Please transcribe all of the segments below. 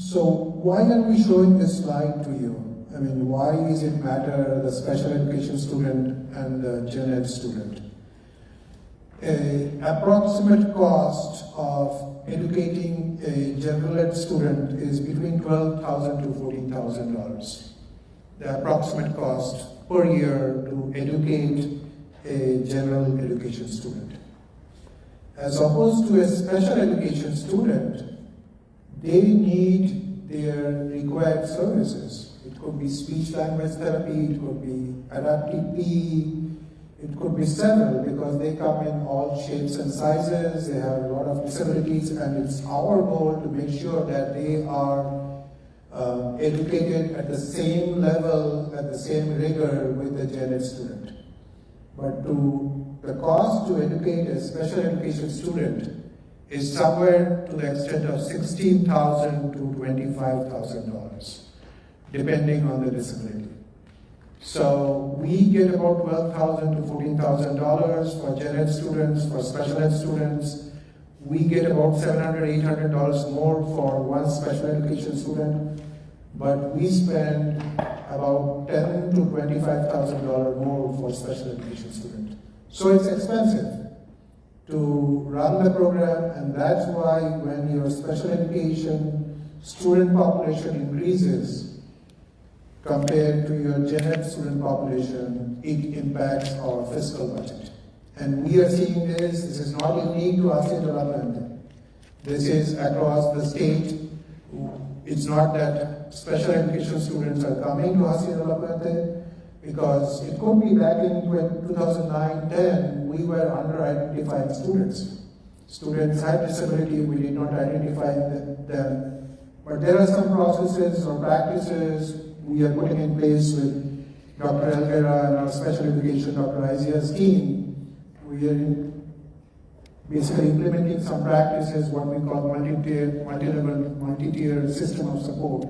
So why are we showing this slide to you? I mean, why does it matter, the special education student and the gen ed student? An approximate cost of educating a general ed student is between $12,000 to $14,000. The approximate cost per year to educate a general education student. As opposed to a special education student, they need their required services. It could be speech language therapy, it could be adaptive PE, it could be several, because they come in all shapes and sizes, they have a lot of disabilities, and it's our goal to make sure that they are educated at the same level, at the same rigor with the gen ed student. But the cost to educate a special education student is somewhere to the extent of $16,000 to $25,000, depending on the disability. So we get about $12,000 to $14,000 for gen ed students, for special ed students. We get about $700, $800 more for one special education student, but we spend about $10,000 to $25,000 more for special education student. So it's expensive to run the program, and that's why when your special education student population increases compared to your gen ed student population, it impacts our fiscal budget. And we are seeing this is not unique to Hacienda La Puente. This is across the state. It's not that special education students are coming to Hacienda La Puente, because it could be back in 2009-10, we were under-identified students. Students had disability, we did not identify them. But there are some processes or practices we are putting in place with Dr. Elguera and our special education, Dr. Izia's team. We are basically implementing some practices, what we call multi-level, multi-tier system of support,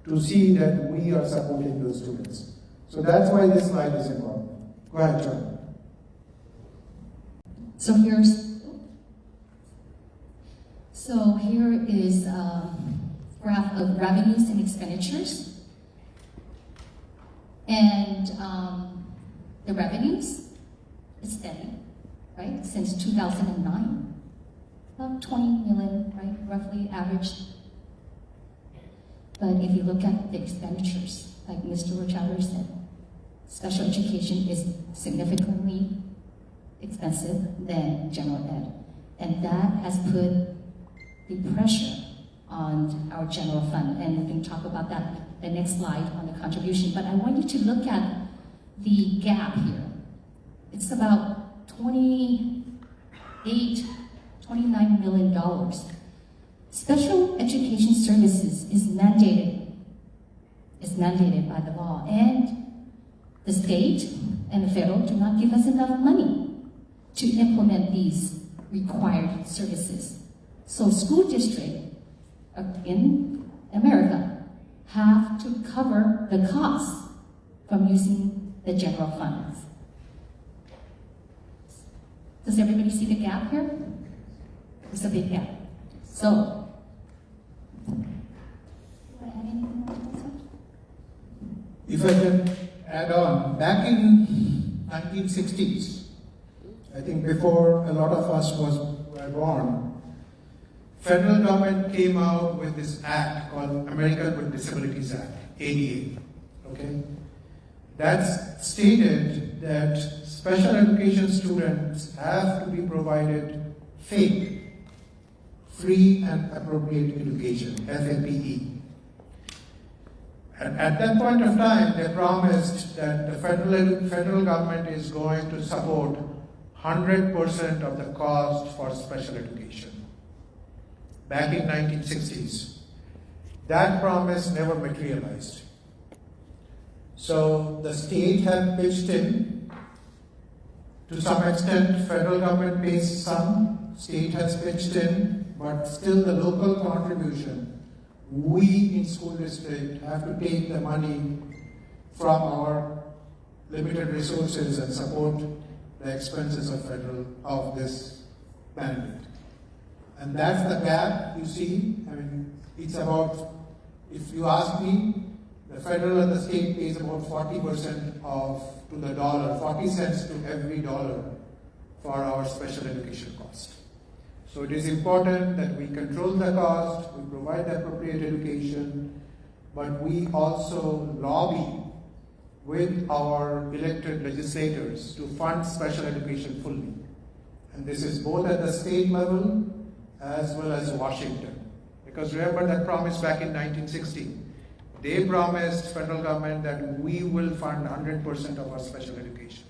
to see that we are supporting those students. So that's why this slide is important. Go ahead, John. So here is a graph of revenues and expenditures. And the revenues is steady, right? Since 2009, about 20 million, right? Roughly average. But if you look at the expenditures, like Mr. Rochaudhary said, special education is significantly expensive than general ed. And that has put the pressure on our general fund. And we can talk about that the next slide on the contribution. But I want you to look at the gap here. It's about $29 million. Special education services is mandated. It's mandated by the law. And the state and the federal do not give us enough money to implement these required services. So school districts in America have to cover the costs from using the general funds. Does everybody see the gap here? It's a big gap. So, if I can add on, back in 1960s, I think before a lot of us were born, federal government came out with this act called American with Disabilities Act, ADA, okay? That stated that special education students have to be provided free and appropriate education, FAPE. And at that point of time, they promised that the federal government is going to support 100% of the cost for special education. Back in 1960s. That promise never materialized. So the state had pitched in. To some extent, federal government pays some, state has pitched in, but still the local contribution, we in school district have to take the money from our limited resources and support the expenses of this mandate. And that's the gap you see. I mean, it's about, if you ask me, the federal and the state pays about 40% to the dollar, 40 cents to every dollar for our special education cost. So it is important that we control the cost, we provide the appropriate education, but we also lobby with our elected legislators to fund special education fully. And this is both at the state level as well as Washington. Because remember that promise back in 1960. They promised federal government that we will fund 100% of our special education.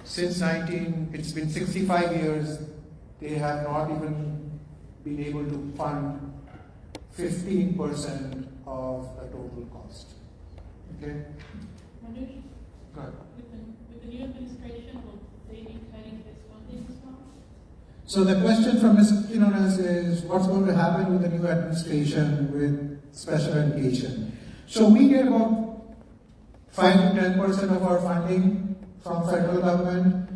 Since it's been 65 years, they have not even been able to fund 15% of the total cost. Okay? Manoj, Go ahead. with the new administration, will they be cutting this funding as well? So the question from Ms. Quinones is, what's going to happen with the new administration with special education? So we get about 5 to 10% of our funding from federal government.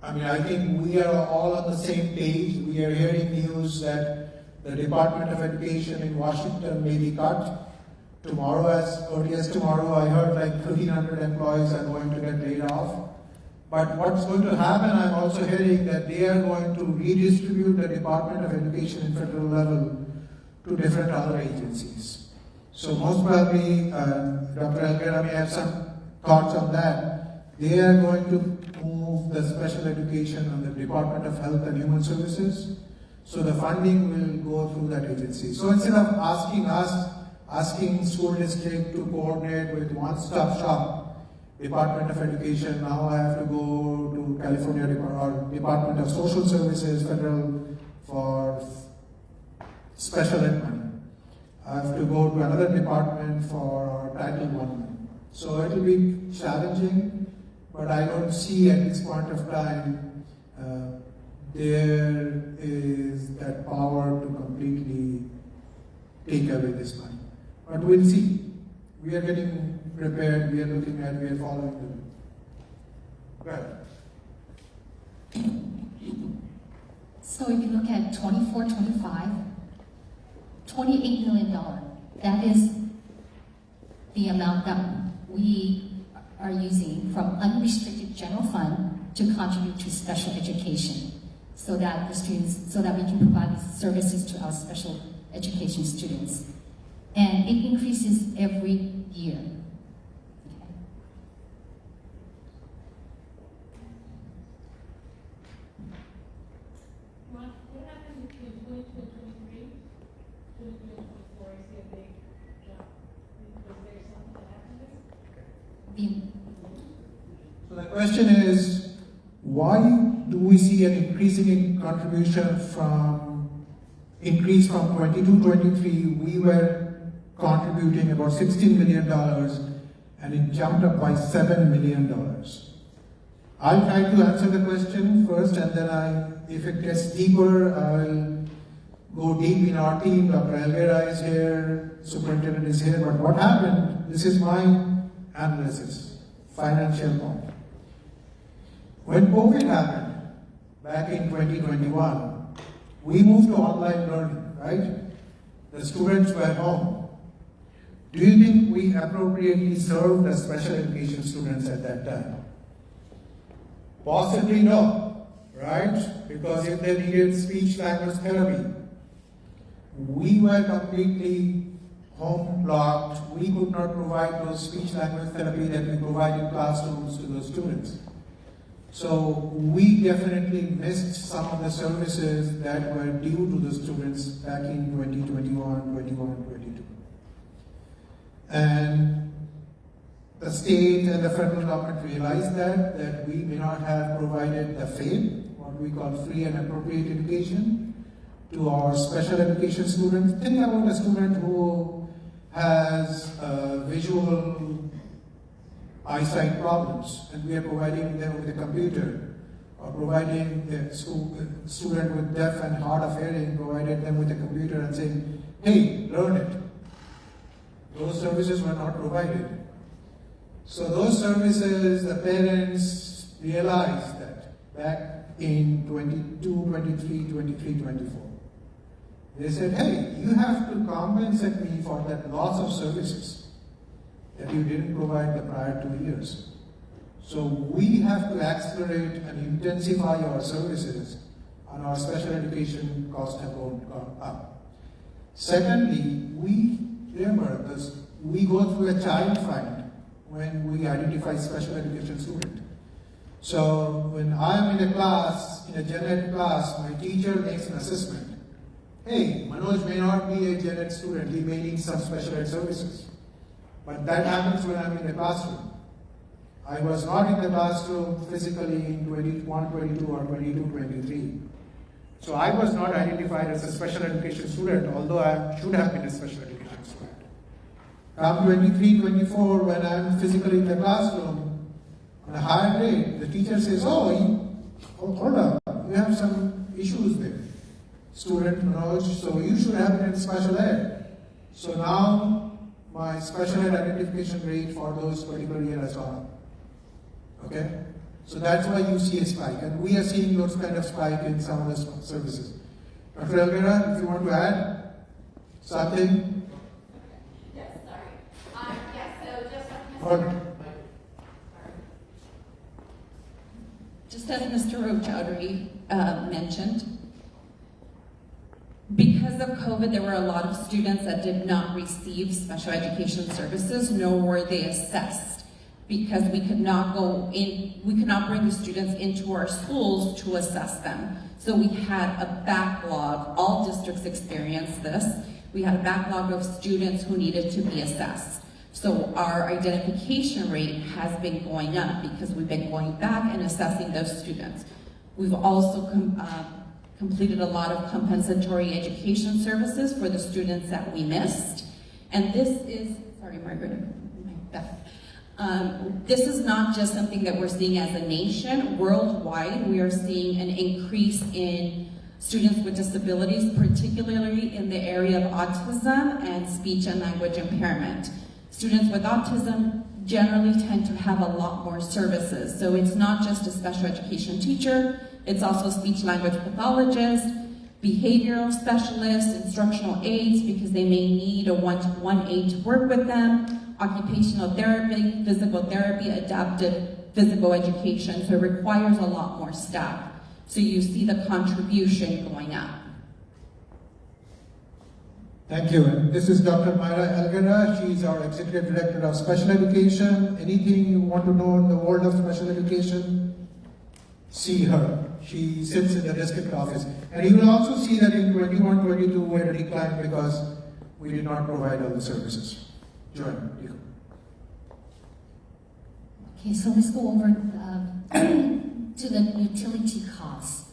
I think we are all on the same page. We are hearing news that the Department of Education in Washington may be cut. Tomorrow, as early as tomorrow, I heard like 1,300 employees are going to get laid off. But what's going to happen, I'm also hearing that they are going to redistribute the Department of Education in federal level to different other agencies. So most probably, Dr. Elguera may have some thoughts on that. They are going to move the special education on the Department of Health and Human Services. So the funding will go through that agency. So instead of asking school district to coordinate with one-stop shop, Department of Education, now I have to go to California Department of Social Services, federal, for special ed money. I have to go to another department for Title I money. So it will be challenging, but I don't see at this point of time there is that power to completely take away this money. But we'll see. We are getting prepared, we are following them. Go ahead. So if you look at 24-25, $28 million, that is the amount that we are using from unrestricted general fund to contribute to special education, so that we can provide these services to our special education students. And it increases every year. Okay. What happened between 22 and 23? 22 and 24, I see a big jump. Was there something that happened there? So the question is, why do we see an increasing contribution increase from 22-23? We were contributing about $16 million and it jumped up by $7 million. I'll try to answer the question first, and then if it gets deeper, I'll go deep in our team. Dr. Elguera is here, superintendent is here, but what happened, this is my analysis, financial point. When COVID happened, back in 2021, we moved to online learning, right? The students were home. Do you think we appropriately served the special education students at that time? Possibly no, right? Because if they needed speech language therapy, we were completely home locked. We could not provide those speech language therapy that we provide in classrooms to those students. So we definitely missed some of the services that were due to the students back in 2021, 22. And the state and the federal government realized that we may not have provided the FAPE, what we call free and appropriate education, to our special education students. Think about a student who has visual eyesight problems, and we are providing them with a computer, or providing a student with deaf and hard of hearing, provided them with a computer and saying, hey, learn it. Those services were not provided. So those services, the parents realized that back in 22, 23, 24. They said, hey, you have to compensate me for that loss of services that you didn't provide the prior 2 years. So we have to accelerate and intensify our services, and our special education costs have gone up. Secondly, we remember this, we go through a child find when we identify special education student. So when I am in a class, in a gen ed class, my teacher makes an assessment. Hey, Manoj may not be a gen ed student, he may need some special ed services. But that happens when I'm in the classroom. I was not in the classroom physically in 21, 22 or 22, 23. So I was not identified as a special education student, although I should have been a special education student. Come 23, 24, when I'm physically in the classroom, on a higher grade, the teacher says, oh, hold up, you have some issues there. Student knowledge, so you should have been in special ed. So now my special ed identification rate for those particular years has gone up. Okay? So that's why you see a spike, and we are seeing those kind of spike in some of the services. Dr. Elvira, if you want to add something? Yes, sorry. So just as Mr. Rochaudhry mentioned, because of COVID, there were a lot of students that did not receive special education services, nor were they assessed, because we could not bring the students into our schools to assess them. So we had a backlog. All districts experienced this. We had a backlog of students who needed to be assessed. So our identification rate has been going up because we've been going back and assessing those students. We've also completed a lot of compensatory education services for the students that we missed. And this is, sorry Margaret, this is not just something that we're seeing as a nation. Worldwide, we are seeing an increase in students with disabilities, particularly in the area of autism and speech and language impairment. Students with autism generally tend to have a lot more services. So it's not just a special education teacher, it's also speech language pathologist, behavioral specialists, instructional aides, because they may need a one-to-one aide to work with them, occupational therapy, physical therapy, adaptive physical education. So it requires a lot more staff. So you see the contribution going up. Thank you. And this is Dr. Myra Elguera. She is our Executive Director of Special Education. Anything you want to know in the world of special education, see her. She sits in the district office. And you will also see that in 21-22 we had a decline because we did not provide all the services. Join. Okay, so let's go over to the utility costs.